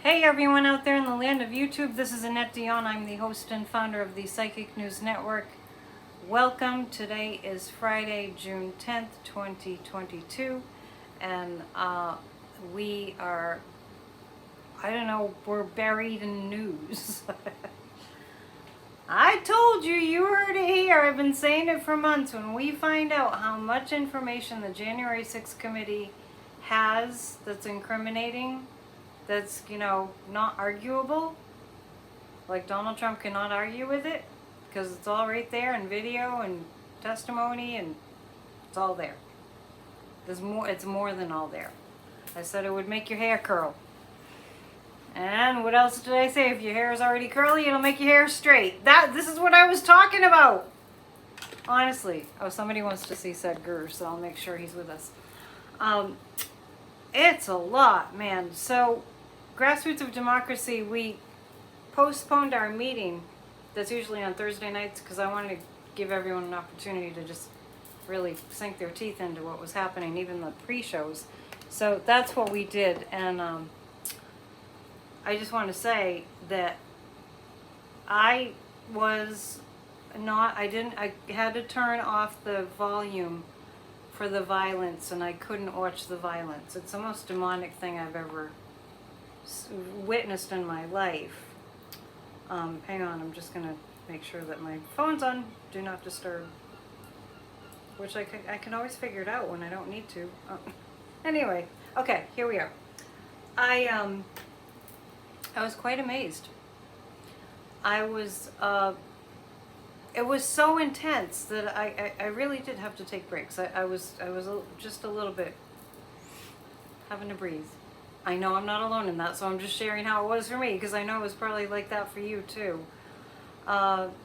Hey everyone out there in the land of YouTube, this is Annette Dion. I'm the host and founder of the Psychic News Network. Welcome. Today is Friday, June 10th, 2022, and we are, we're buried in news. I told you, you heard it here. I've been saying it for months. When we find out how much information the January 6th committee has that's incriminating, that's, not arguable, like Donald Trump cannot argue with it because it's all right there in video and testimony, and it's all there. There's more. It's more than all there. I said it would make your hair curl. And what else did I say? If your hair is already curly, it'll make your hair straight. This is what I was talking about. Honestly. Oh, somebody wants to see Sadhguru, so I'll make sure he's with us. It's a lot, man. So, Grassroots of Democracy, we postponed our meeting that's usually on Thursday nights because I wanted to give everyone an opportunity to just really sink their teeth into what was happening, even the pre-shows. So that's what we did, and I just want to say that I had to turn off the volume for the violence, and I couldn't watch the violence. It's the most demonic thing I've ever witnessed in my life. Hang on, I'm just gonna make sure that my phone's on do not disturb, which I can always figure it out when I don't need to. Anyway, okay, here we are. I was quite amazed. It was so intense that I really did have to take breaks. I was just a little bit having to breathe. I know I'm not alone in that, so I'm just sharing how it was for me, because I know it was probably like that for you too.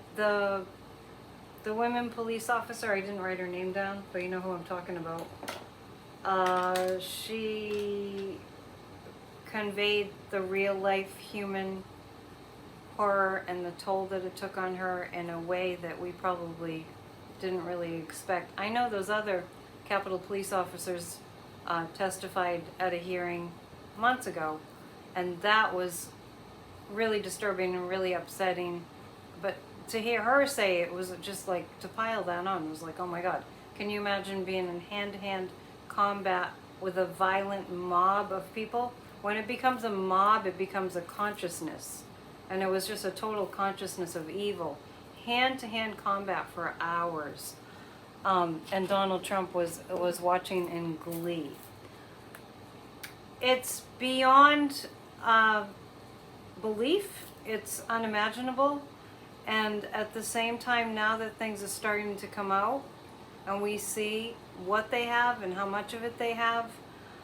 The women police officer, I didn't write her name down, but you know who I'm talking about. She conveyed the real life human horror and the toll that it took on her in a way that we probably didn't really expect. I know those other Capitol police officers testified at a hearing months ago, and that was really disturbing and really upsetting. But to hear her say it was just like, to pile that on, it was like, oh my God, can you imagine being in hand-to-hand combat with a violent mob of people? When it becomes a mob, it becomes a consciousness. And it was just a total consciousness of evil. Hand-to-hand combat for hours. And Donald Trump was watching in glee. It's beyond belief. It's unimaginable. And at the same time, now that things are starting to come out and we see what they have and how much of it they have,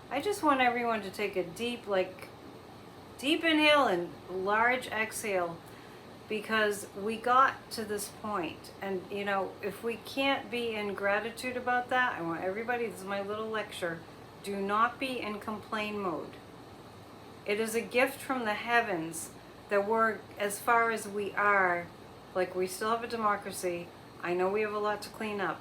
I just want everyone to take a deep inhale and large exhale, because we got to this point. And if we can't be in gratitude about that, I want everybody, this is my little lecture, do not be in complain mode. It is a gift from the heavens that we're, as far as we are, like, we still have a democracy. I know we have a lot to clean up,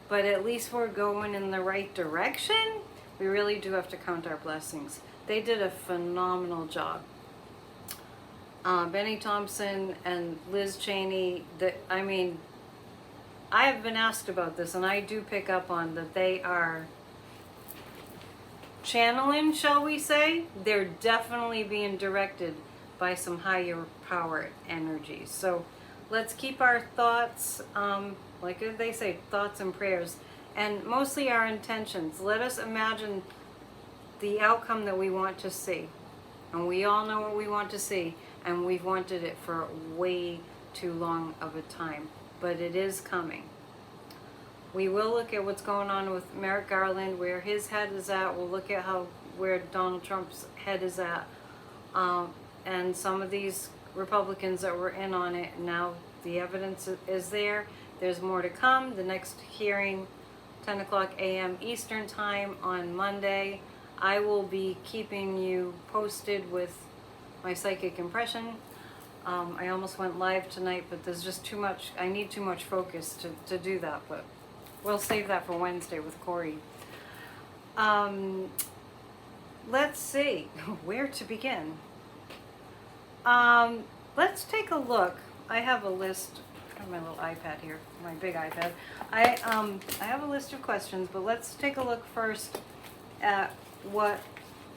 but at least we're going in the right direction. We really do have to count our blessings. They did a phenomenal job. Benny Thompson and Liz Cheney, I have been asked about this, and I do pick up on that they are channeling, shall we say. They're definitely being directed by some higher power energies. So let's keep our thoughts, like they say, thoughts and prayers, and mostly our intentions. Let us imagine the outcome that we want to see. And we all know what we want to see, and we've wanted it for way too long of a time. But it is coming. We will look at what's going on with Merrick Garland, where his head is at. We'll look at where Donald Trump's head is at. And some of these Republicans that were in on it, now the evidence is there. There's more to come. The next hearing, 10 o'clock a.m. Eastern Time on Monday. I will be keeping you posted with my psychic impression. I almost went live tonight, but there's just too much. I need too much focus to do that, but we'll save that for Wednesday with Corey. Let's see where to begin. Let's take a look. I have a list. I have my little iPad here, my big iPad. I have a list of questions, but let's take a look first at what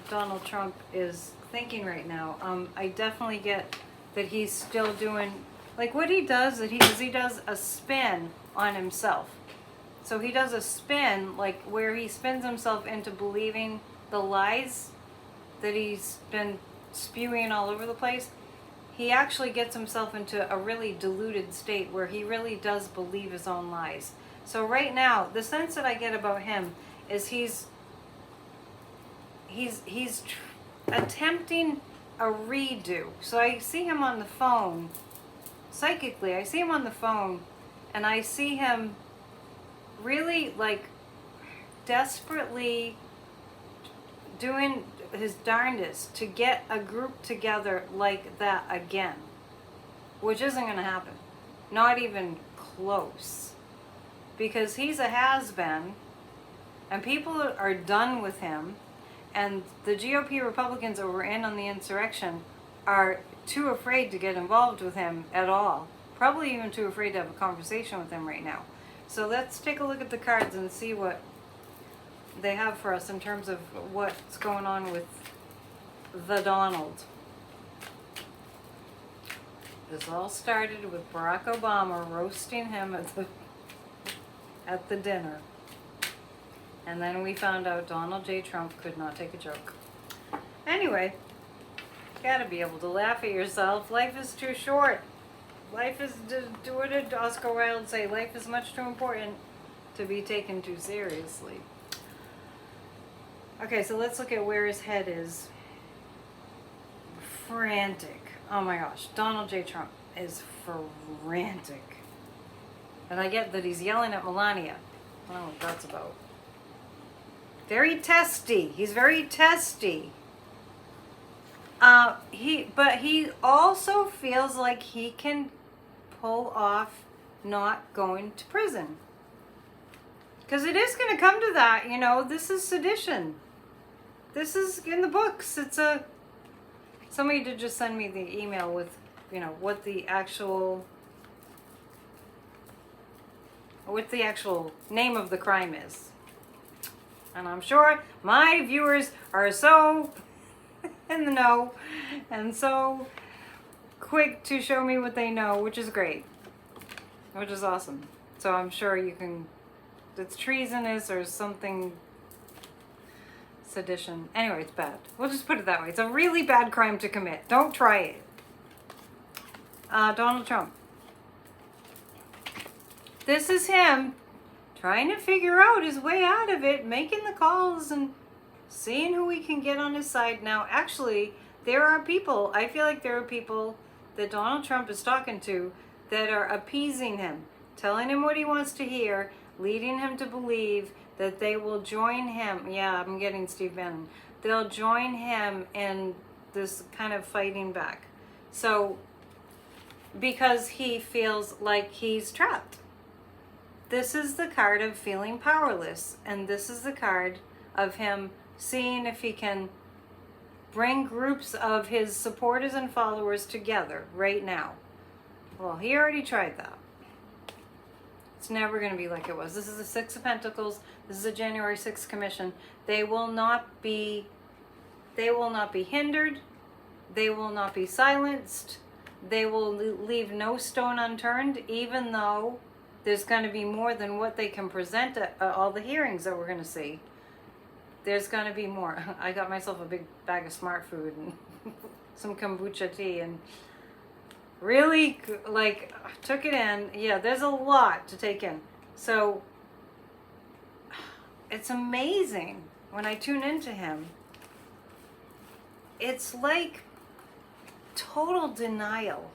Donald Trump is thinking right now. I definitely get that he's still doing, like what he does, he does a spin on himself. So he does a spin, like where he spins himself into believing the lies that he's been spewing all over the place. He actually gets himself into a really deluded state where he really does believe his own lies. So right now, the sense that I get about him is he's attempting a redo. So I see him on the phone, psychically, I see him on the phone, and I see him really like desperately doing his darndest to get a group together like that again, which isn't going to happen. Not even close. Because he's a has-been, and people are done with him, and the GOP Republicans that were in on the insurrection are too afraid to get involved with him at all. Probably even too afraid to have a conversation with him right now. So let's take a look at the cards and see what they have for us in terms of what's going on with the Donald. This all started with Barack Obama roasting him at the dinner. And then we found out Donald J. Trump could not take a joke. Anyway, you gotta be able to laugh at yourself. Life is too short. Life is, what did Oscar Wilde say? Life is much too important to be taken too seriously. Okay, so let's look at where his head is. Frantic. Oh my gosh, Donald J. Trump is frantic. And I get that he's yelling at Melania. I don't know what that's about. Very testy. He's very testy. But he also feels like he can pull off not going to prison. Because it is going to come to that, you know. This is sedition. This is in the books. Somebody did just send me the email with, you know, what the actual name of the crime is. And I'm sure my viewers are so in the know and so quick to show me what they know, which is great, which is awesome. So I'm sure you can, it's treasonous or something, sedition. Anyway, it's bad. We'll just put it that way. It's a really bad crime to commit. Don't try it. Donald Trump. This is him trying to figure out his way out of it, making the calls and seeing who we can get on his side. Now, actually, there are people, I feel like there are people that Donald Trump is talking to that are appeasing him, telling him what he wants to hear, leading him to believe that they will join him. Yeah, I'm getting Steve Bannon. They'll join him in this kind of fighting back. So, because he feels like he's trapped. This is the card of feeling powerless, and this is the card of him seeing if he can bring groups of his supporters and followers together right now. Well, he already tried that. It's never going to be like it was. This is the Six of Pentacles. This is a January 6th commission. They will not be hindered. They will not be silenced. They will leave no stone unturned, even though there's going to be more than what they can present at all the hearings that we're going to see. There's going to be more. I got myself a big bag of Smart Food and some kombucha tea and really, like, took it in. Yeah, there's a lot to take in. So, it's amazing when I tune into him. It's like total denial.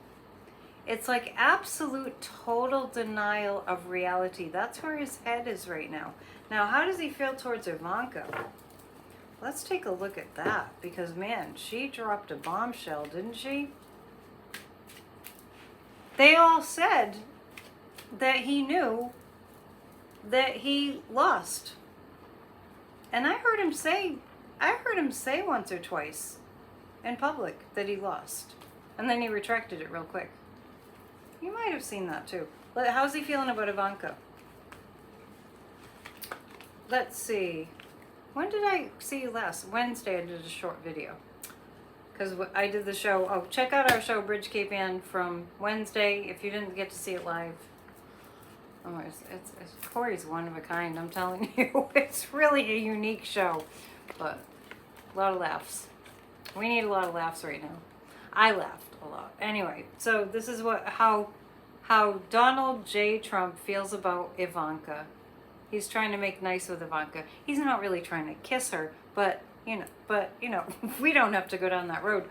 It's like absolute total denial of reality. That's where his head is right now. Now, how does he feel towards Ivanka? Let's take a look at that, because man, she dropped a bombshell, didn't she? They all said that he knew that he lost. And I heard him say once or twice in public that he lost. And then he retracted it real quick. You might have seen that too. How's he feeling about Ivanka? Let's see. When did I see you last? Wednesday I did a short video. Because I did the show. Oh, check out our show, Bridge Cape Ann, from Wednesday if you didn't get to see it live. Oh, Corey's one of a kind, I'm telling you. It's really a unique show. But a lot of laughs. We need a lot of laughs right now. I laughed a lot. Anyway, so this is how Donald J. Trump feels about Ivanka. He's trying to make nice with Ivanka. He's not really trying to kiss her, but you know, we don't have to go down that road.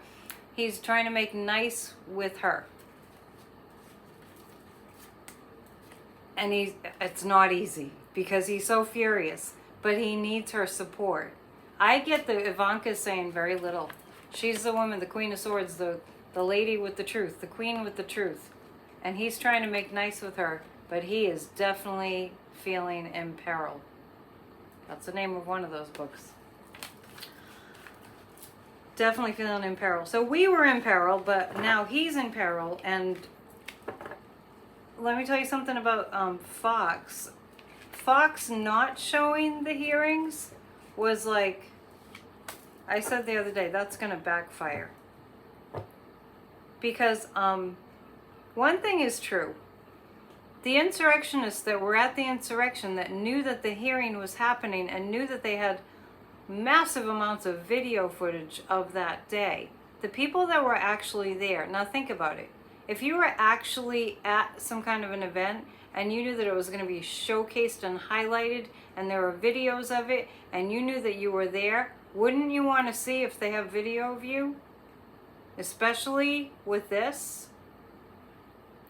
He's trying to make nice with her. And it's not easy because he's so furious, but he needs her support. I get that Ivanka's saying very little. She's the woman, the Queen of Swords, the lady with the truth, the queen with the truth. And he's trying to make nice with her, but he is definitely feeling in peril. That's the name of one of those books. Definitely feeling in peril. So we were in peril, but now he's in peril. And let me tell you something about Fox. Fox not showing the hearings was like, I said the other day, that's going to backfire. Because one thing is true. The insurrectionists that were at the insurrection that knew that the hearing was happening and knew that they had massive amounts of video footage of that day. The people that were actually there, now think about it. If you were actually at some kind of an event and you knew that it was going to be showcased and highlighted and there were videos of it and you knew that you were there, wouldn't you want to see if they have video of you? Especially with this?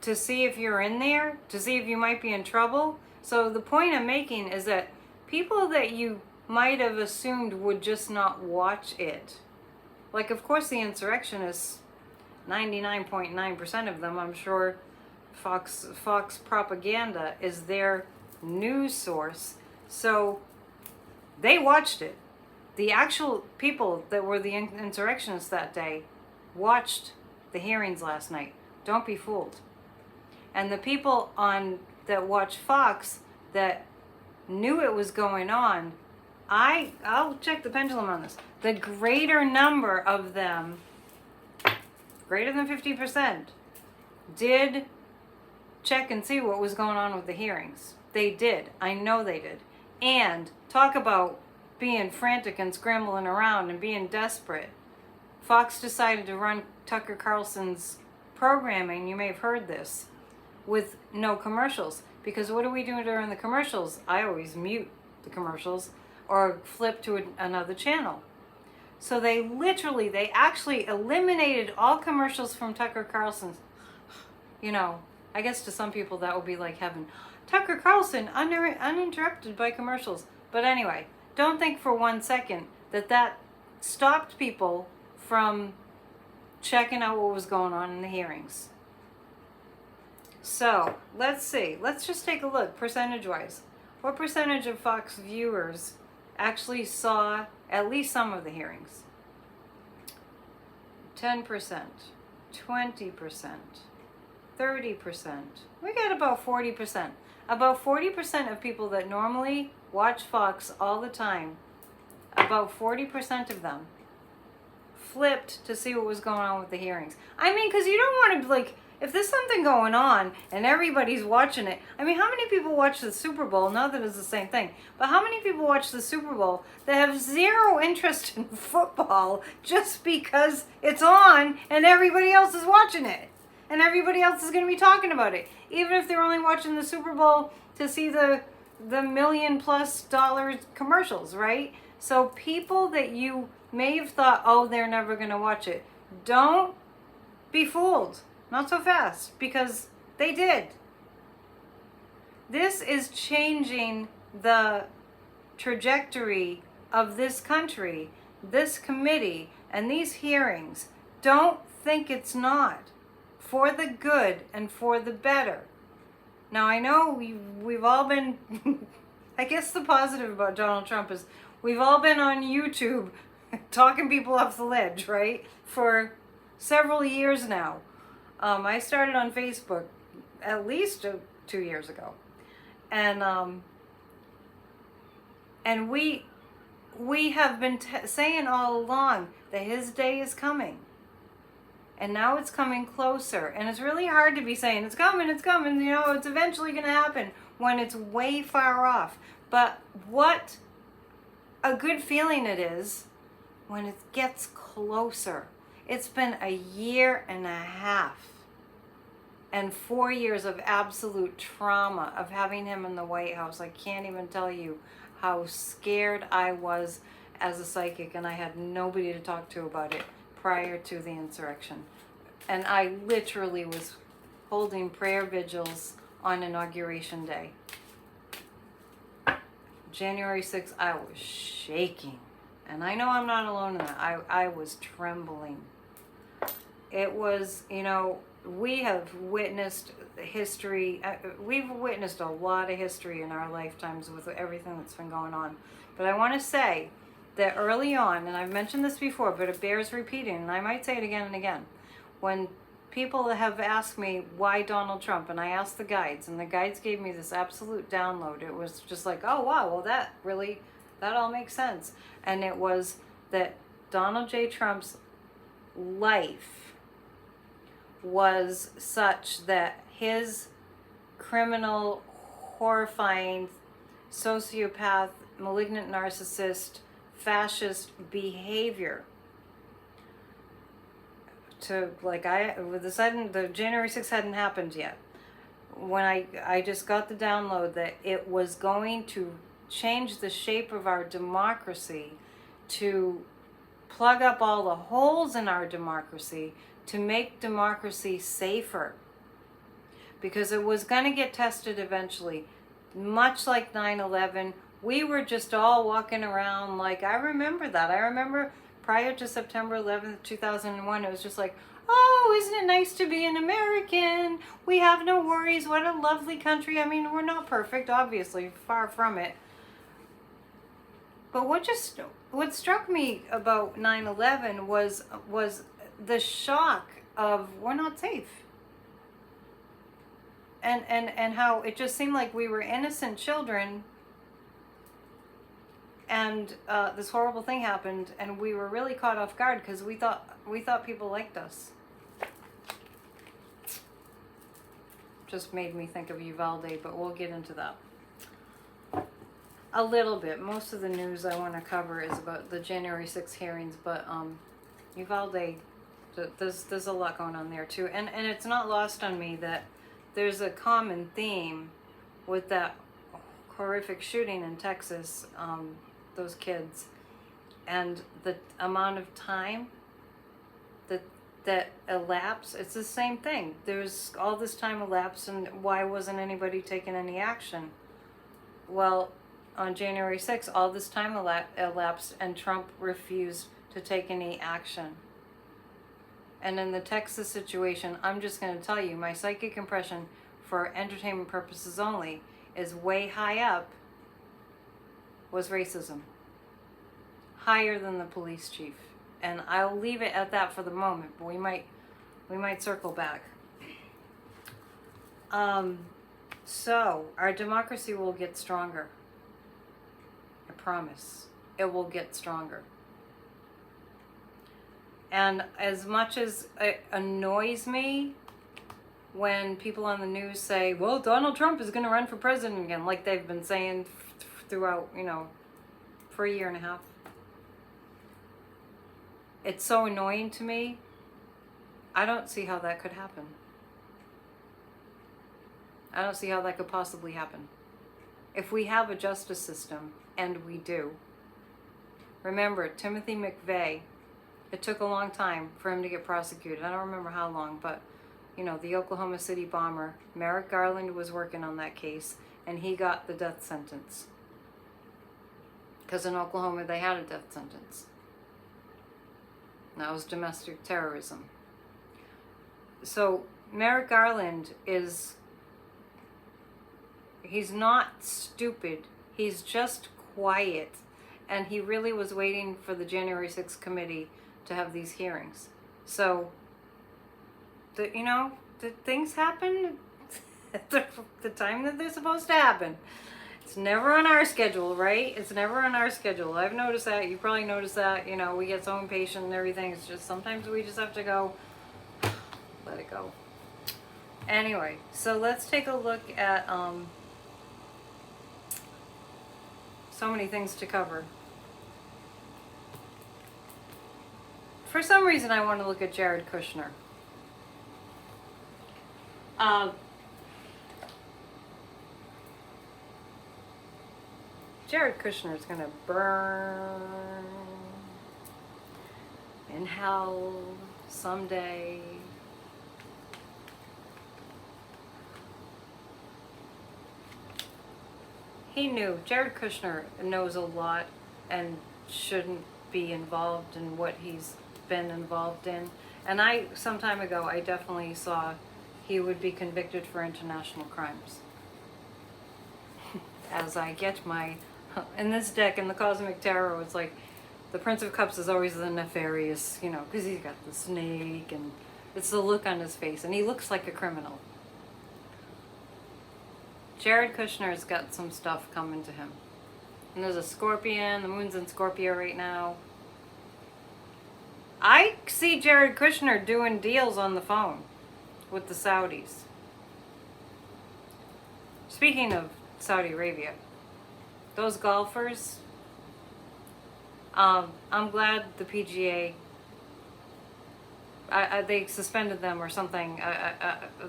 To see if you're in there? To see if you might be in trouble? So the point I'm making is that people that you might have assumed would just not watch it. Like, of course, the insurrectionists, 99.9% of them, I'm sure Fox propaganda is their news source. So they watched it. The actual people that were the insurrectionists that day watched the hearings last night. Don't be fooled. And the people that watched Fox that knew it was going on, I'll check the pendulum on this. The greater number of them, greater than 50%, did check and see what was going on with the hearings. They did. I know they did. And talk about being frantic and scrambling around and being desperate. Fox decided to run Tucker Carlson's programming, you may have heard this, with no commercials. Because what do we do during the commercials? I always mute the commercials or flip to another channel. So they actually eliminated all commercials from Tucker Carlson's. You know, I guess to some people that would be like heaven. Tucker Carlson, uninterrupted by commercials. But anyway, don't think for 1 second that stopped people from checking out what was going on in the hearings. So, let's see. Let's just take a look, percentage-wise. What percentage of Fox viewers actually saw at least some of the hearings? 10%, 20%, 30%. We got about 40%. About 40% of people that normally watch Fox all the time, about 40% of them flipped to see what was going on with the hearings. I mean, because you don't want to, like, if there's something going on and everybody's watching it, I mean, how many people watch the Super Bowl? Not that it's the same thing, but how many people watch the Super Bowl that have zero interest in football just because it's on and everybody else is watching it? And everybody else is going to be talking about it. Even if they're only watching the Super Bowl to see the $1 million+ commercials, right? So people that you may have thought, oh, they're never going to watch it. Don't be fooled. Not so fast, because they did. This is changing the trajectory of this country, this committee, and these hearings. Don't think it's not. For the good and for the better. Now, I know we've all been, I guess the positive about Donald Trump is we've all been on YouTube talking people off the ledge, right? For several years now. I started on Facebook at least 2 years ago, and we have been saying all along that his day is coming, and now it's coming closer. And it's really hard to be saying it's coming, you know, it's eventually going to happen when it's way far off. But what a good feeling it is when it gets closer. It's been a year and a half and 4 years of absolute trauma of having him in the White House. I can't even tell you how scared I was as a psychic, and I had nobody to talk to about it prior to the insurrection. And I literally was holding prayer vigils on Inauguration Day. January 6th, I was shaking. And I know I'm not alone in that. I was trembling. It was, you know, we have witnessed history. We've witnessed a lot of history in our lifetimes with everything that's been going on. But I want to say that early on, and I've mentioned this before, but it bears repeating, and I might say it again and again, when people have asked me why Donald Trump, and I asked the guides, and the guides gave me this absolute download. It was just like, oh wow, well that all makes sense. And it was that Donald J. Trump's life was such that his criminal, horrifying, sociopath, malignant narcissist, fascist behavior to, like, the January 6th hadn't happened yet. When I just got the download that it was going to change the shape of our democracy, to plug up all the holes in our democracy, to make democracy safer, because it was going to get tested eventually. Much like 9/11, we were just all walking around like, I remember that. I remember prior to September 11th, 2001, it was just like, oh, isn't it nice to be an American? We have no worries. What a lovely country. I mean, we're not perfect, obviously, far from it. But what struck me about 9/11 was the shock of we're not safe. And how it just seemed like we were innocent children, and this horrible thing happened, and we were really caught off guard because we thought people liked us. Just made me think of Uvalde, but we'll get into that a little bit. Most of the news I want to cover is about the January 6th hearings, but Uvalde, there's a lot going on there too, and it's not lost on me that there's a common theme with that horrific shooting in Texas, those kids, and the amount of time that elapsed. It's the same thing. There's all this time elapsed, and why wasn't anybody taking any action? Well, on January 6th, all this time elapsed, and Trump refused to take any action. And in the Texas situation, I'm just going to tell you, my psychic impression for entertainment purposes only is way high up was racism. Higher than the police chief. And I'll leave it at that for the moment, but we might circle back. So our democracy will get stronger. I promise. It will get stronger. And as much as it annoys me when people on the news say, well, Donald Trump is going to run for president again, like they've been saying throughout, for a year and a half. It's so annoying to me. I don't see how that could happen. I don't see how that could possibly happen. If we have a justice system, and we do. Remember, Timothy McVeigh, it took a long time for him to get prosecuted. I don't remember how long, but, the Oklahoma City bomber, Merrick Garland was working on that case, and he got the death sentence. Because in Oklahoma, they had a death sentence. That was domestic terrorism. So Merrick Garland he's not stupid. He's just quiet. And he really was waiting for the January 6th committee to have these hearings. So the things happen at the time that they're supposed to happen. It's never on our schedule, right? It's never on our schedule. I've noticed that. You probably noticed that. We get so impatient and everything. It's just sometimes we just have to go, let it go. Anyway, so let's take a look at so many things to cover. For some reason, I want to look at Jared Kushner. Jared Kushner is going to burn in hell someday. He knew. Jared Kushner knows a lot and shouldn't be involved in what he's been involved in. And some time ago, I definitely saw he would be convicted for international crimes. As I get in this deck, in the Cosmic Tarot, it's like the Prince of Cups is always the nefarious, because he's got the snake, and it's the look on his face, and he looks like a criminal. Jared Kushner's got some stuff coming to him. And there's a Scorpion, the moon's in Scorpio right now. I see Jared Kushner doing deals on the phone with the Saudis. Speaking of Saudi Arabia, those golfers, I'm glad the PGA, they suspended them or something,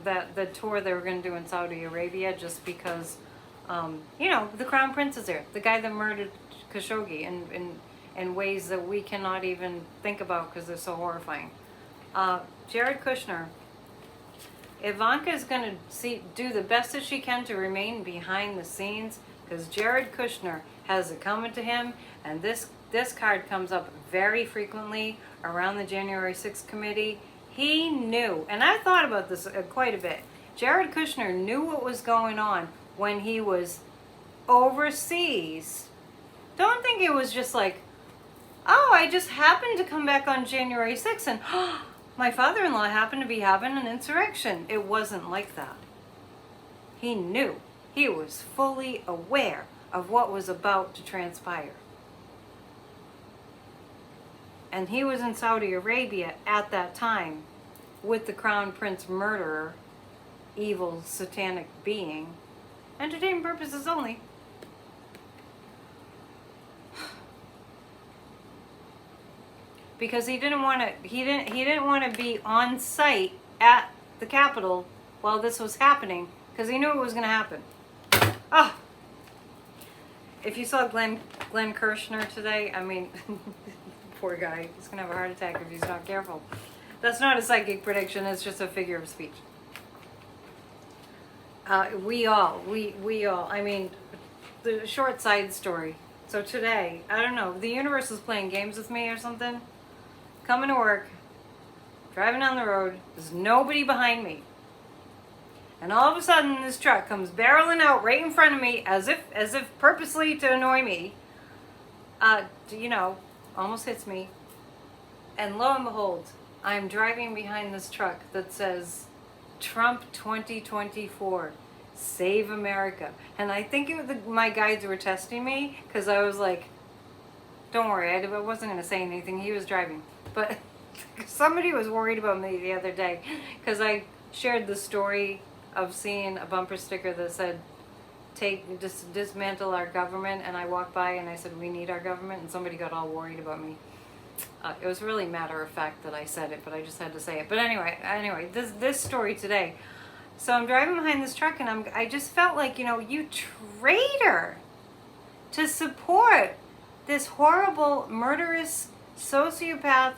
that the tour they were going to do in Saudi Arabia, just because, the Crown Prince is there, the guy that murdered Khashoggi in ways that we cannot even think about because they're so horrifying. Jared Kushner, Ivanka is going to do the best that she can to remain behind the scenes, because Jared Kushner has it coming to him, and this card comes up very frequently around the January 6th committee. He knew, and I thought about this quite a bit. Jared Kushner knew what was going on when he was overseas. Don't think it was just like, oh, I just happened to come back on January 6th and my father-in-law happened to be having an insurrection. It wasn't like that. He knew. He was fully aware of what was about to transpire. And he was in Saudi Arabia at that time with the Crown Prince murderer, evil satanic being, entertainment purposes only. Because he didn't want to be on site at the Capitol while this was happening, because he knew it was going to happen. Ah, if you saw Glenn Kirshner today, I mean, poor guy, he's going to have a heart attack if he's not careful. That's not a psychic prediction, it's just a figure of speech. We all, I mean, the short side story. So today, I don't know, the universe is playing games with me or something. Coming to work, driving down the road, there's nobody behind me. And all of a sudden, this truck comes barreling out right in front of me, as if purposely to annoy me. Almost hits me. And lo and behold, I'm driving behind this truck that says, Trump 2024, Save America. And I think my guides were testing me, because I was like, don't worry, I wasn't going to say anything. He was driving. But somebody was worried about me the other day, because I shared the story of seeing a bumper sticker that said, dismantle our government, and I walked by and I said, we need our government, and somebody got all worried about me. It was really matter of fact that I said it, but I just had to say it. But anyway, this story today. So I'm driving behind this truck, and I just felt like, you traitor, to support this horrible, murderous, sociopath,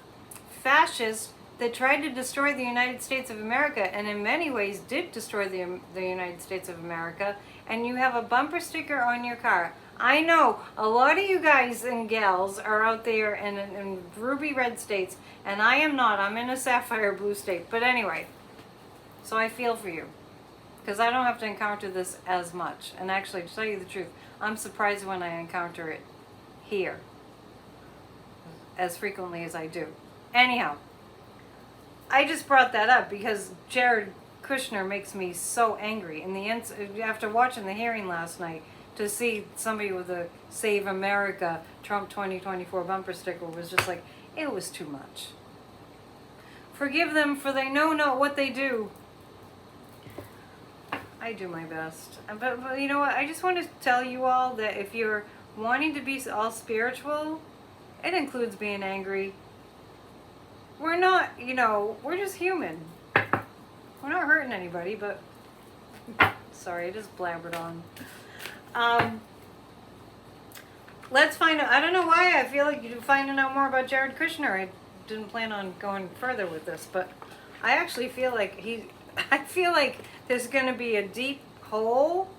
fascist that tried to destroy the United States of America, and in many ways did destroy the United States of America, and you have a bumper sticker on your car. I know a lot of you guys and gals are out there in ruby red states, and I am not. I'm in a sapphire blue state. But anyway, so I feel for you, because I don't have to encounter this as much. And actually, to tell you the truth, I'm surprised when I encounter it here as frequently as I do. Anyhow, I just brought that up because Jared Kushner makes me so angry. In the end, after watching the hearing last night, to see somebody with a Save America Trump 2024 bumper sticker was just like, it was too much. Forgive them, for they know not what they do. I do my best. But you know what? I just want to tell you all that if you're wanting to be all spiritual, it includes being angry. We're not, we're just human. We're not hurting anybody, but sorry, I just blabbered on. Let's find out. I don't know why I feel like you're finding out more about Jared Kushner. I didn't plan on going further with this, but I actually feel like I feel like there's going to be a deep hole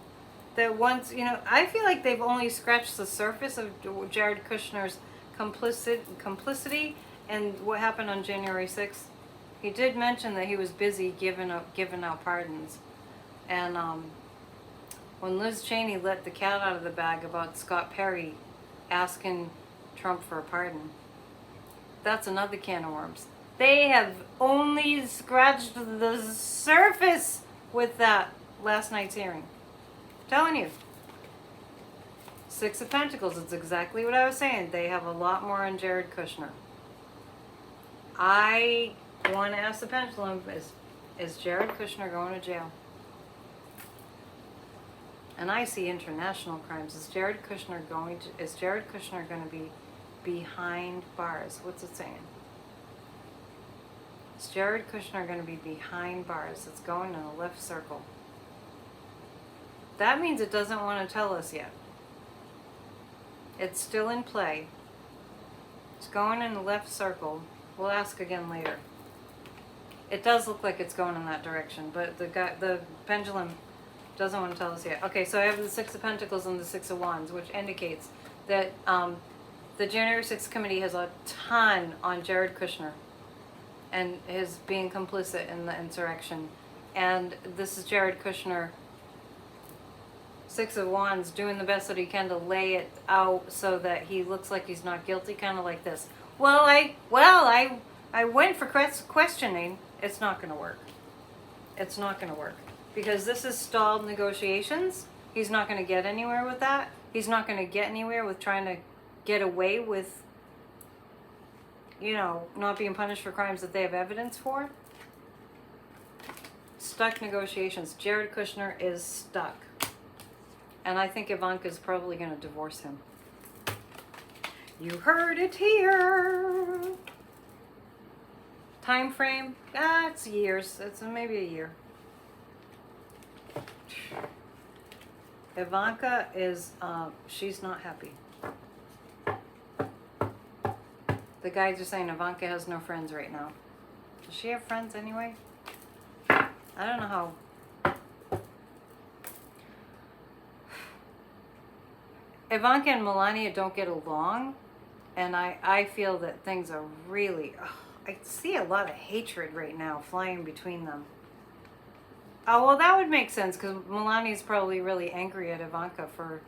that once, I feel like they've only scratched the surface of Jared Kushner's complicity and what happened on January 6th. He did mention that he was busy giving out pardons. And when Liz Cheney let the cat out of the bag about Scott Perry asking Trump for a pardon, that's another can of worms. They have only scratched the surface with that last night's hearing. I'm telling you. Six of Pentacles, it's exactly what I was saying. They have a lot more on Jared Kushner. I want to ask the pendulum, is Jared Kushner going to jail? And I see international crimes. Is Jared Kushner going to be behind bars? What's it saying? Is Jared Kushner going to be behind bars? It's going in a left circle. That means it doesn't want to tell us yet. It's still in play. It's going in the left circle. We'll ask again later. It does look like it's going in that direction, but the pendulum doesn't want to tell us yet. Okay, so I have the Six of Pentacles and the Six of Wands, which indicates that the January 6th committee has a ton on Jared Kushner and his being complicit in the insurrection. And this is Jared Kushner, Six of Wands, doing the best that he can to lay it out so that he looks like he's not guilty, kind of like this. I went for questioning. It's not going to work. It's not going to work. Because this is stalled negotiations. He's not going to get anywhere with that. He's not going to get anywhere with trying to get away with, not being punished for crimes that they have evidence for. Stuck negotiations. Jared Kushner is stuck. And I think Ivanka is probably going to divorce him. You heard it here. Time frame? It's years. It's maybe a year. Ivanka is, she's not happy. The guys are saying Ivanka has no friends right now. Does she have friends anyway? I don't know how. Ivanka and Melania don't get along, and I feel that things are really, I see a lot of hatred right now flying between them. Oh, well, that would make sense, because Melania's probably really angry at Ivanka for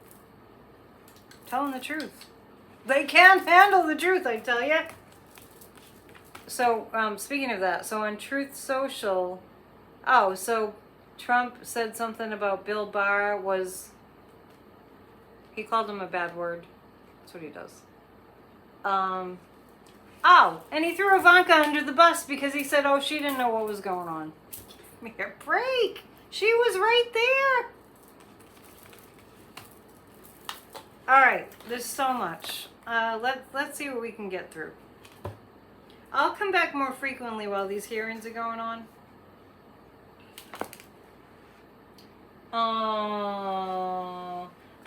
telling the truth. They can't handle the truth, I tell you. So, speaking of that, so on Truth Social, so Trump said something about Bill Barr he called him a bad word. That's what he does. And he threw Ivanka under the bus because he said, she didn't know what was going on. Give me a break. She was right there. All right, there's so much. Let's see what we can get through. I'll come back more frequently while these hearings are going on.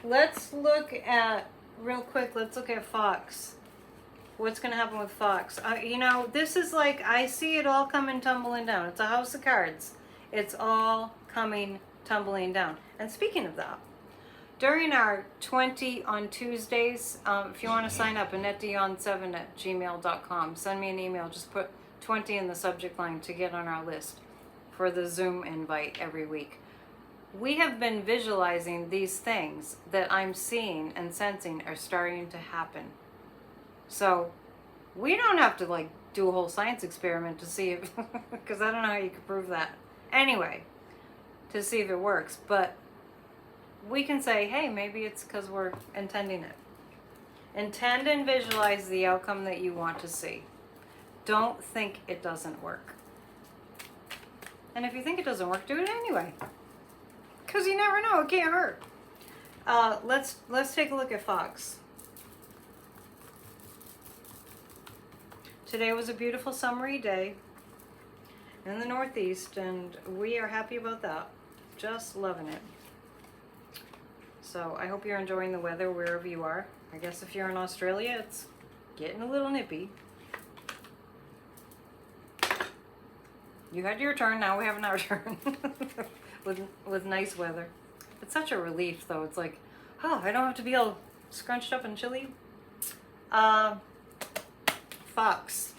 Let's look at, real quick, let's look at Fox. What's going to happen with Fox? This is like, I see it all coming tumbling down. It's a house of cards. It's all coming tumbling down. And speaking of that, during our 20 on Tuesdays, if you want to sign up, annettedionpsychic@gmail.com. Send me an email. Just put 20 in the subject line to get on our list for the Zoom invite every week. We have been visualizing these things that I'm seeing and sensing are starting to happen. So we don't have to do a whole science experiment to see if, because I don't know how you could prove that. Anyway, to see if it works. But we can say, hey, maybe it's because we're intending it. Intend and visualize the outcome that you want to see. Don't think it doesn't work. And if you think it doesn't work, do it anyway. Because you never know, it can't hurt. Let's take a look at Fox. Today was a beautiful summery day in the Northeast, and we are happy about that. Just loving it. So I hope you're enjoying the weather wherever you are. I guess if you're in Australia, it's getting a little nippy. You had your turn, now we have our turn. with nice weather. It's such a relief, though. It's like, oh, I don't have to be all scrunched up and chilly. Fox.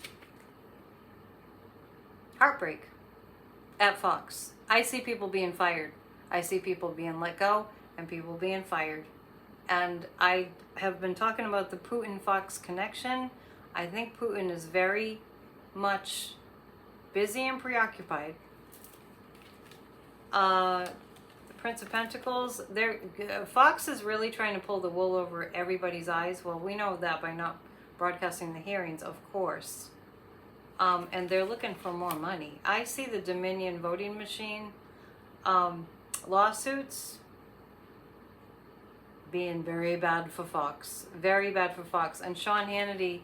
Heartbreak at Fox. I see people being fired. I see people being let go and people being fired. And I have been talking about the Putin-Fox connection. I think Putin is very much busy and preoccupied. The Prince of Pentacles, Fox is really trying to pull the wool over everybody's eyes. Well, we know that by not broadcasting the hearings, of course. And they're looking for more money. I see the Dominion voting machine lawsuits being very bad for Fox. Very bad for Fox. And Sean Hannity,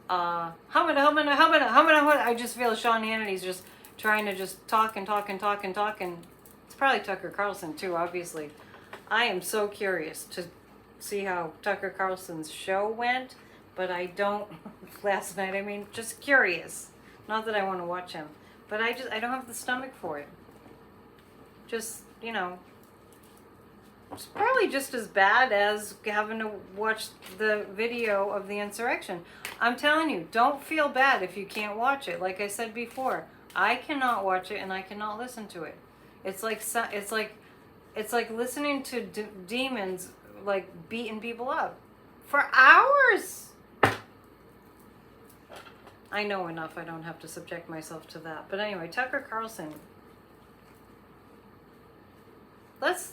I just feel Sean Hannity's just trying to just talk and talk and talk and talk, and it's probably Tucker Carlson too, obviously. I am so curious to see how Tucker Carlson's show went, but I don't, last night, I mean, just curious. Not that I want to watch him, but I don't have the stomach for it. Just, you know, it's probably just as bad as having to watch the video of the insurrection. I'm telling you, don't feel bad if you can't watch it. Like I said before, I cannot watch it and I cannot listen to it. It's like listening to demons like beating people up for hours. I know enough. I don't have to subject myself to that. But anyway, Tucker Carlson. Let's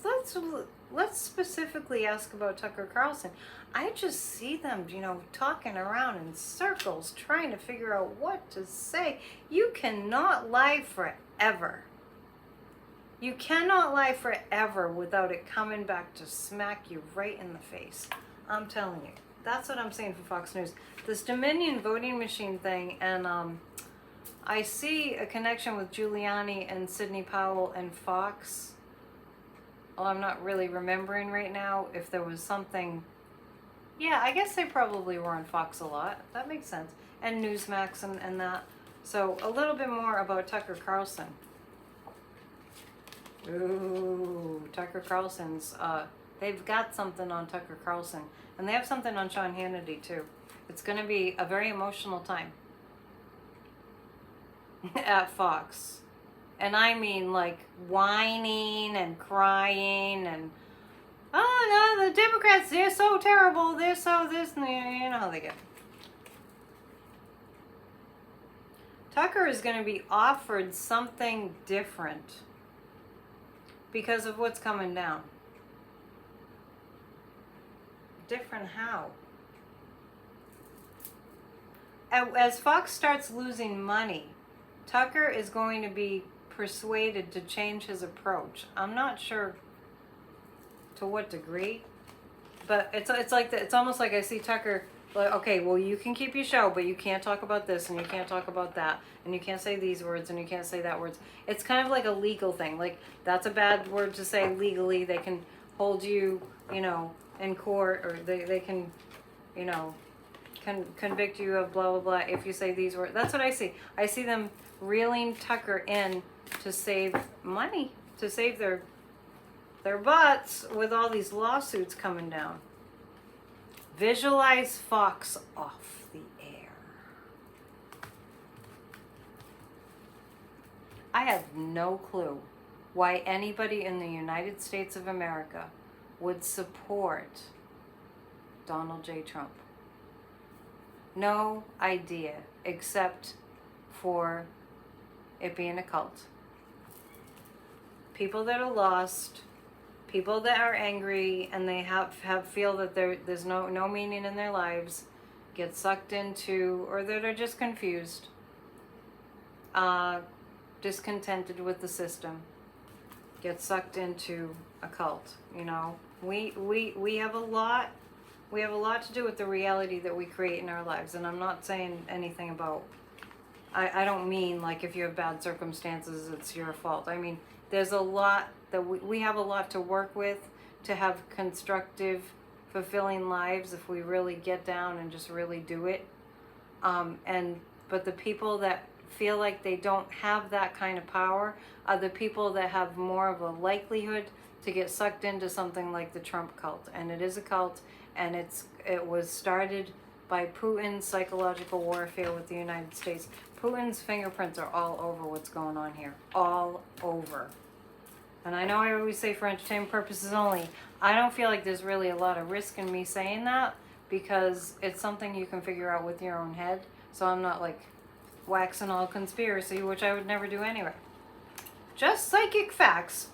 specifically ask about Tucker Carlson. I just see them, you know, talking around in circles, trying to figure out what to say. You cannot lie forever. You cannot lie forever without it coming back to smack you right in the face. I'm telling you. That's what I'm saying for Fox News. This Dominion voting machine thing, and I see a connection with Giuliani and Sidney Powell and Fox. Well, I'm not really remembering right now if there was something. Yeah, I guess they probably were on Fox a lot. That makes sense. And Newsmax and that. So a little bit more about Tucker Carlson. Ooh, Tucker Carlson's, they've got something on Tucker Carlson. And they have something on Sean Hannity, too. It's going to be a very emotional time at Fox. And I mean, like, whining and crying and, oh, no, the Democrats, they're so terrible, they're so this, and you know how they get. Tucker is going to be offered something different because of what's coming down. Different how? As Fox starts losing money, Tucker is going to be persuaded to change his approach. I'm not sure to what degree, but it's like it's almost like I see Tucker like, okay, well, you can keep your show, but you can't talk about this and you can't talk about that and you can't say these words and you can't say that words. It's kind of like a legal thing. Like, that's a bad word to say legally. They can hold you, you know, in court, or they can, you know, convict you of blah blah blah if you say these words. That's what I see. I see them reeling Tucker in to save money, to save their butts with all these lawsuits coming down. Visualize Fox off the air. I have no clue why anybody in the United States of America would support Donald J. Trump. No idea, except for it being a cult. People that are lost, people that are angry, and they feel that there's no meaning in their lives, get sucked into, or that are just confused, discontented with the system, get sucked into a cult. You know, we have a lot to do with the reality that we create in our lives. And I'm not saying anything about, I don't mean like if you have bad circumstances, it's your fault. I mean, there's a lot that we have a lot to work with to have constructive, fulfilling lives if we really get down and just really do it. But the people that feel like they don't have that kind of power are the people that have more of a likelihood to get sucked into something like the Trump cult. And it is a cult, and it was started by Putin's psychological warfare with the United States. Putin's fingerprints are all over what's going on here. All over. And I know I always say for entertainment purposes only. I don't feel like there's really a lot of risk in me saying that, because it's something you can figure out with your own head. So I'm not like waxing all conspiracy, which I would never do anyway. Just psychic facts.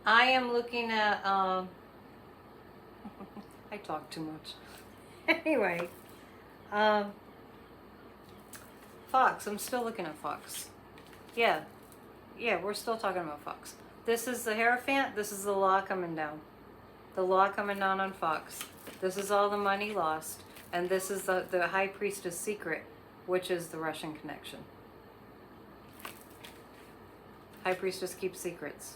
I am looking at, I talk too much. Anyway, Fox, I'm still looking at Fox. Yeah, we're still talking about Fox. This is the Hierophant, this is the law coming down. The law coming down on Fox. This is all the money lost. And this is the High Priestess secret, which is the Russian connection. High Priestess keeps secrets.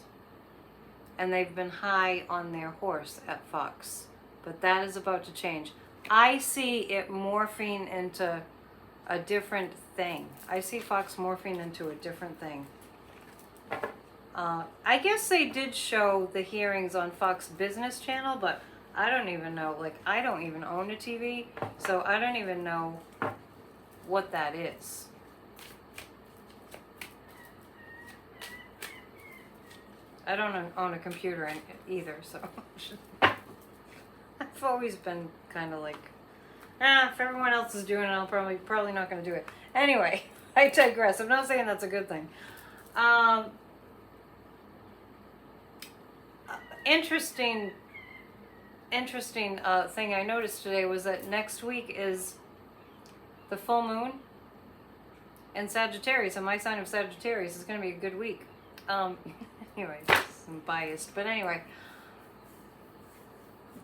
And they've been high on their horse at Fox. But that is about to change. I see it morphing into a different thing. I see Fox morphing into a different thing. I guess they did show the hearings on Fox Business Channel, but I don't even know, like, I don't even own a TV, so I don't even know what that is. I don't own a computer either, so I've always been kind of like, if everyone else is doing it, I'm probably not going to do it. Anyway, I digress. I'm not saying that's a good thing. Interesting thing I noticed today was that next week is the full moon in Sagittarius, and my sign of Sagittarius is going to be a good week. Anyway, I'm biased, but anyway.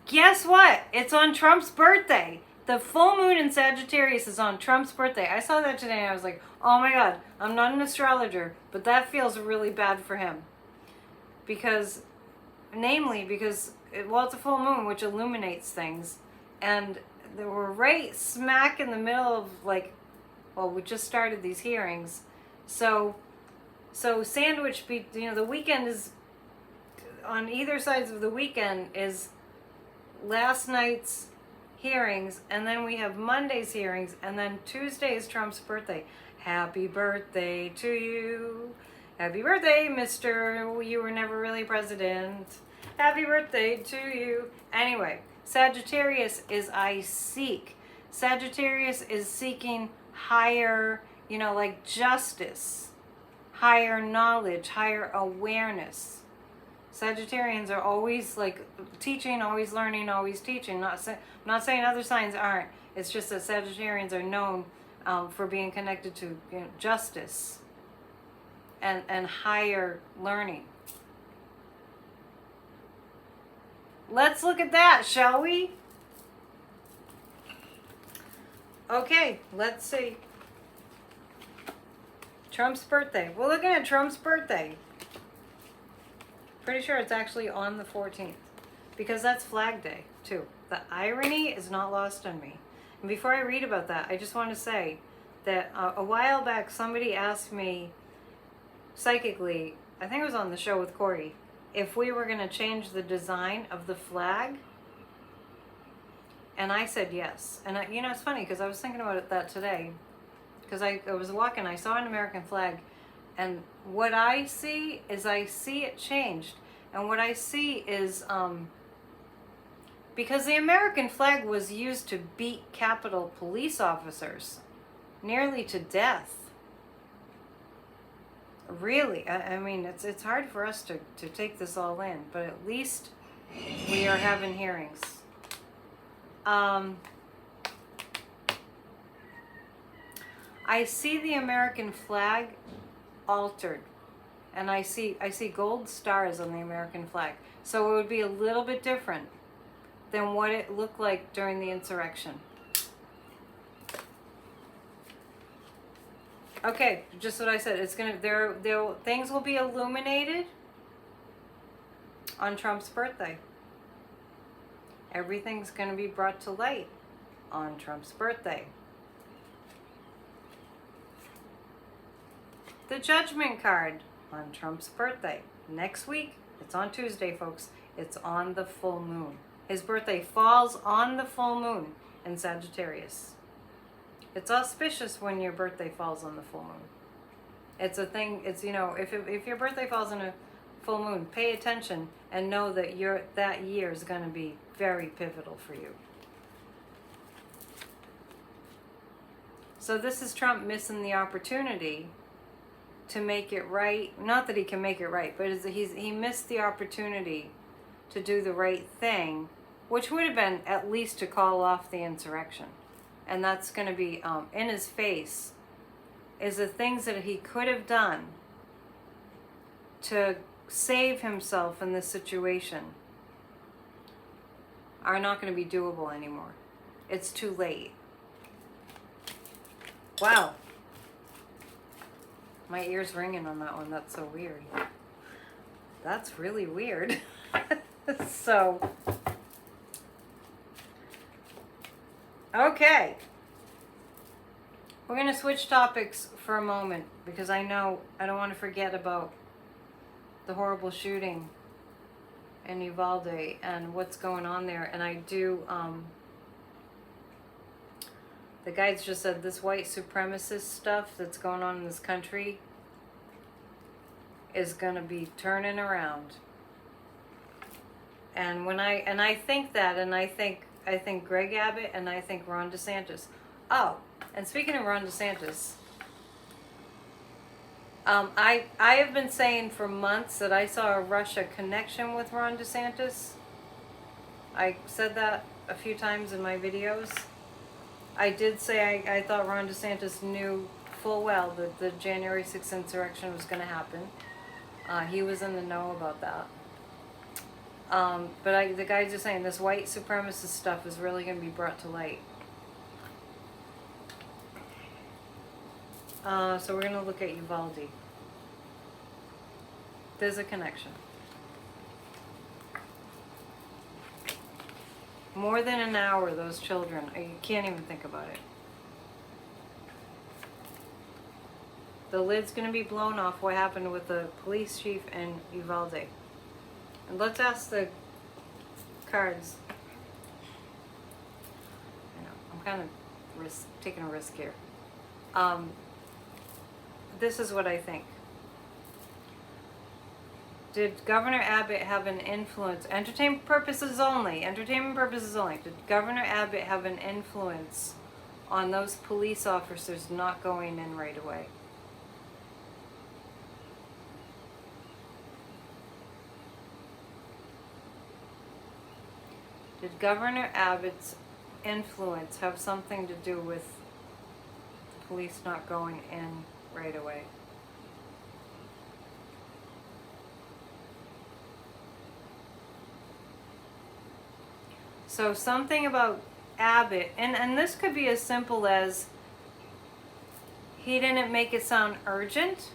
Guess what? It's on Trump's birthday. The full moon in Sagittarius is on Trump's birthday. I saw that today and I was like, oh my God, I'm not an astrologer, but that feels really bad for him. Because it's a full moon, which illuminates things. And we're right smack in the middle of we just started these hearings. So sandwich, the weekend is, on either sides of the weekend is last night's hearings, and then we have Monday's hearings, and then Tuesday is Trump's birthday. Happy birthday to you. Happy birthday, Mr. You were never really president. Happy birthday to you. Anyway, Sagittarius is I seek. Sagittarius is seeking higher, justice, higher knowledge, higher awareness. Sagittarians are always teaching, always learning, always teaching. Not saying other signs aren't. It's just that Sagittarians are known for being connected to justice and higher learning. Let's look at that, shall we? Okay, let's see. Trump's birthday. We're looking at Trump's birthday. Pretty sure it's actually on the 14th, because that's Flag Day too. The irony is not lost on me. And before I read about that, I just want to say that a while back somebody asked me psychically, I think it was on the show with Corey, if we were going to change the design of the flag. And I said yes. And it's funny because I was thinking about that today, because I was walking, I saw an American flag, and what I see it changed. And what I see is, because the American flag was used to beat Capitol police officers. nearly to death. Really, I mean, it's hard for us to take this all in, but at least we are having hearings. I see the American flag altered, and I see gold stars on the American flag. So it would be a little bit different than what it looked like during the insurrection. Okay, just what I said. It's gonna things will be illuminated on Trump's birthday. Everything's gonna be brought to light on Trump's birthday. The judgment card on Trump's birthday. Next week, it's on Tuesday, folks. It's on the full moon. His birthday falls on the full moon in Sagittarius. It's auspicious when your birthday falls on the full moon. It's a thing. It's, if your birthday falls on a full moon, pay attention and know that that year is going to be very pivotal for you. So this is Trump missing the opportunity to make it right. Not that he can make it right, but he missed the opportunity to do the right thing, which would have been at least to call off the insurrection. And that's going to be in his face, is the things that he could have done to save himself in this situation are not going to be doable anymore. It's too late. Wow. My ear's ringing on that one. That's so weird. That's really weird. So, okay. We're going to switch topics for a moment because I don't want to forget about the horrible shooting in Uvalde and what's going on there. And I do, the guides just said this white supremacist stuff that's going on in this country is going to be turning around. And I think that, and I think Greg Abbott, and I think Ron DeSantis. Oh, and speaking of Ron DeSantis, I have been saying for months that I saw a Russia connection with Ron DeSantis. I said that a few times in my videos. I did say I thought Ron DeSantis knew full well that the January 6th insurrection was going to happen. He was in the know about that. But the guys are saying this white supremacist stuff is really going to be brought to light. So we're going to look at Uvalde. There's a connection. More than an hour, those children, you can't even think about it. The lid's going to be blown off what happened with the police chief in Uvalde. And let's ask the cards. I know, I'm kind of taking a risk here. This is what I think. Did Governor Abbott have an influence, entertainment purposes only, did Governor Abbott have an influence on those police officers not going in right away? Did Governor Abbott's influence have something to do with the police not going in right away? So something about Abbott, and this could be as simple as he didn't make it sound urgent.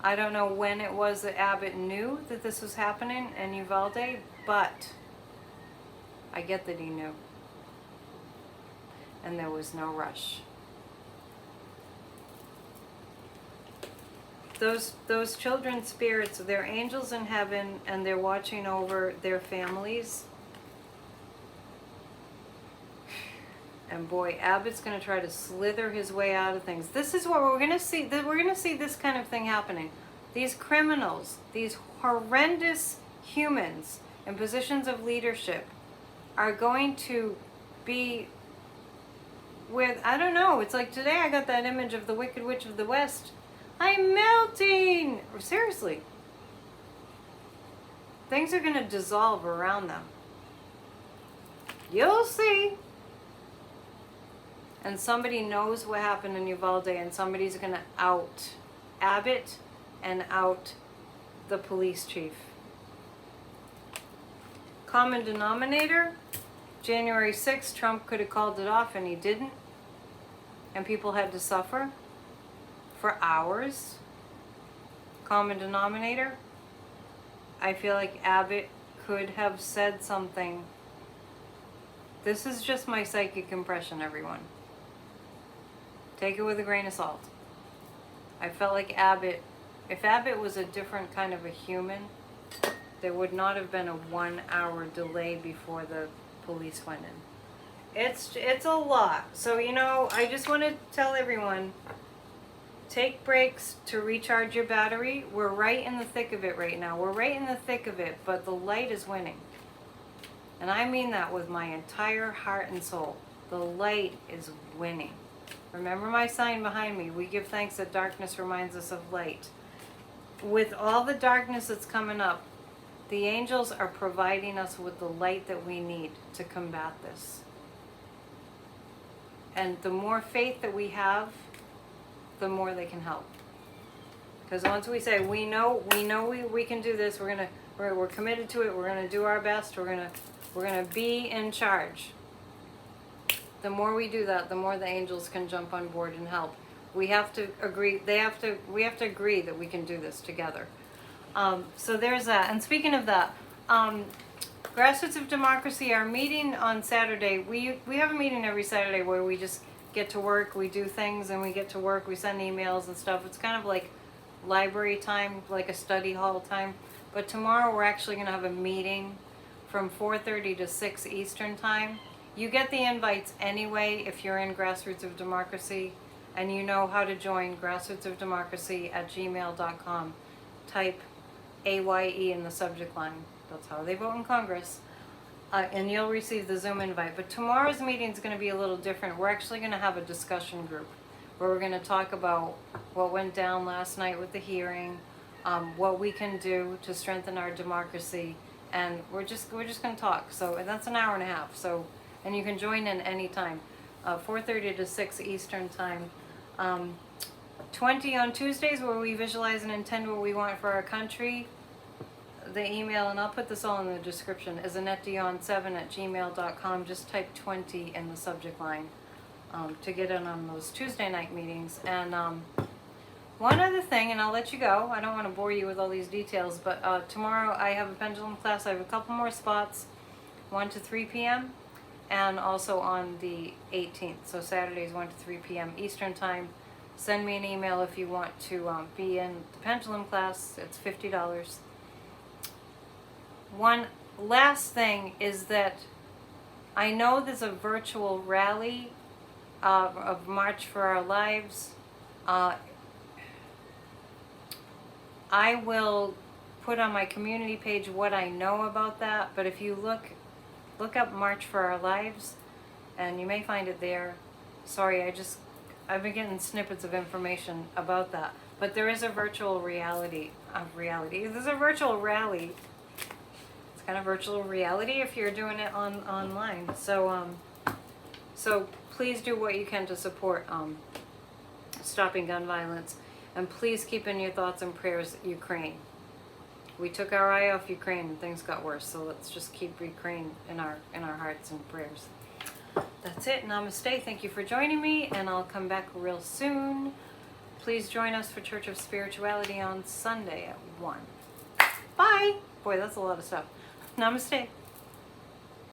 I don't know when it was that Abbott knew that this was happening in Uvalde, but I get that he knew. And there was no rush. Those children's spirits, they're angels in heaven, and they're watching over their families. And boy, Abbott's going to try to slither his way out of things. This is what we're going to see. We're going to see this kind of thing happening. These criminals, these horrendous humans in positions of leadership are going to be with, I don't know, it's like today I got that image of the Wicked Witch of the West. I'm melting! Seriously. Things are going to dissolve around them. You'll see. And somebody knows what happened in Uvalde, and somebody's going to out Abbott and out the police chief. Common denominator, January 6th, Trump could have called it off and he didn't. And people had to suffer for hours. Common denominator, I feel like Abbott could have said something. This is just my psychic impression, everyone. Take it with a grain of salt. I felt like Abbott, if Abbott was a different kind of a human, there would not have been a 1 hour delay before the police went in. It's a lot. So, you know, I just want to tell everyone, take breaks to recharge your battery. We're right in the thick of it right now. We're right in the thick of it, but the light is winning. And I mean that with my entire heart and soul. The light is winning. Remember my sign behind me. We give thanks that darkness reminds us of light. With all the darkness that's coming up, the angels are providing us with the light that we need to combat this. And the more faith that we have, the more they can help. Because once we say we know we can do this, we're committed to it. We're gonna do our best. We're gonna be in charge. The more we do that, the more the angels can jump on board and help. We have to agree. We have to agree that we can do this together. So there's that. And speaking of that, Grassroots of Democracy, our meeting on Saturday, we have a meeting every Saturday where we just get to work, we do things, and we get to work, we send emails and stuff. It's kind of like library time, like a study hall time. But tomorrow we're actually going to have a meeting from 4:30 to 6 Eastern time. You get the invites anyway if you're in Grassroots of Democracy, and you know how to join grassrootsofdemocracy@gmail.com. Type AYE in the subject line. That's how they vote in Congress. And you'll receive the Zoom invite. But tomorrow's meeting is going to be a little different. We're actually going to have a discussion group where we're going to talk about what went down last night with the hearing, what we can do to strengthen our democracy, and we're just going to talk. So, and that's an hour and a half. So, and you can join in any time, 4:30 to 6 Eastern time. 20 on Tuesdays, where we visualize and intend what we want for our country. The email, and I'll put this all in the description, is annettedionpsychic@gmail.com. Just type 20 in the subject line to get in on those Tuesday night meetings. And one other thing, and I'll let you go. I don't want to bore you with all these details, but tomorrow I have a pendulum class. I have a couple more spots, 1 to 3 p.m., and also on the 18th. So Saturdays, 1 to 3 p.m. Eastern time. Send me an email if you want to be in the pendulum class. It's $50. One last thing is that I know there's a virtual rally of March for Our Lives. I will put on my community page what I know about that, but if you look up March for Our Lives, and you may find it there. Sorry, I've been getting snippets of information about that, but there is a virtual reality. There's a virtual rally. It's kind of virtual reality if you're doing it online. So please do what you can to support stopping gun violence, and please keep in your thoughts and prayers Ukraine. We took our eye off Ukraine and things got worse, so let's just keep Ukraine in our hearts and prayers. That's it. Namaste. Thank you for joining me, and I'll come back real soon. Please join us for Church of Spirituality on Sunday at 1. Bye. Boy, that's a lot of stuff. Namaste.